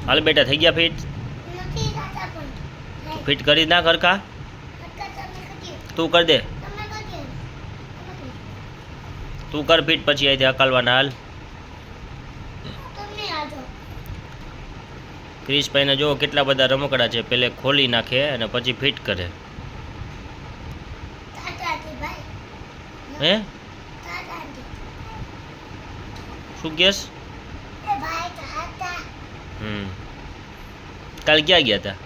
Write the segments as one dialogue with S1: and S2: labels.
S1: હાલ બેટા થઈ ગયા ફિટ? ફિટ કરી ના કરકા તું કર દે, તું કર ફિટ પછી અહીંથી હકાલવાના. હાલ ક્રિશભાઈને જો કેટલા બધા રમકડા છે, પેલે ખોલી નાખે અને પછી ફિટ કરે. હે શું કેસ? કાલ ક્યાં ગયા હતા?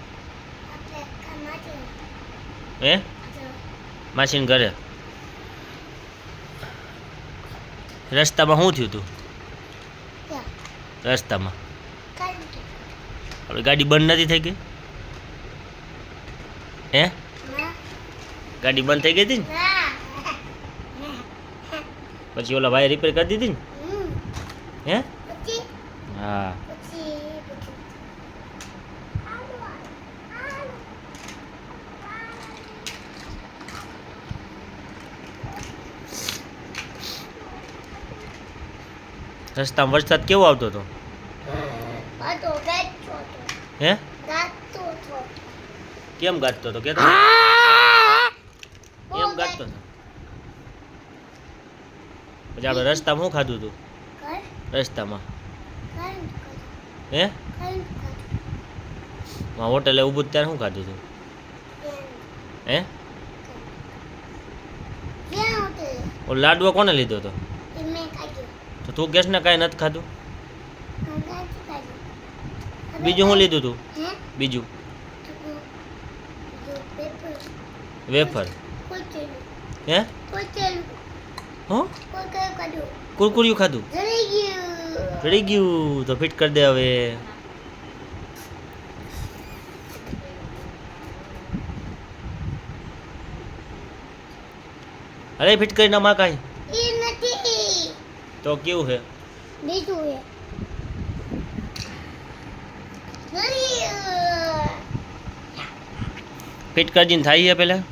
S1: હે માસીન ઘરે. રસ્તામાં શું થયું તું? રસ્તામાં આપણે ગાડી બંધ નથી થઈ ગઈ? હે ગાડી બંધ થઈ ગઈ હતી ને? પછી ઓલા ભાઈ રિપેર કરી દીધી ને? હે હા. રસ્તામાં વરસાદ કેવો આવતો હતો? હે કેમ ગાજતો હતો? કે કેમ ગાજતો હતો? પછી આપણે રસ્તામાં શું ખાધું હતું? રસ્તામાં હે હોટલે ઊભું ત્યારે શું ખાધું હતું? હે ઓ લાડવો કોને લીધો હતો? તો તું કેસ ને કાંઈ નથી ખાધું? બીજું શું લીધું તું? બીજું વેફર. હે હું કુરકુરિયું ખાધું? ચડી ગયું તો ફિટ કરી દે હવે. અરે ફિટ કરી ના માં કાંઈ તો કેવું છે?
S2: બીજું છે
S1: ફિટ કરજીને થાય છે પેલા.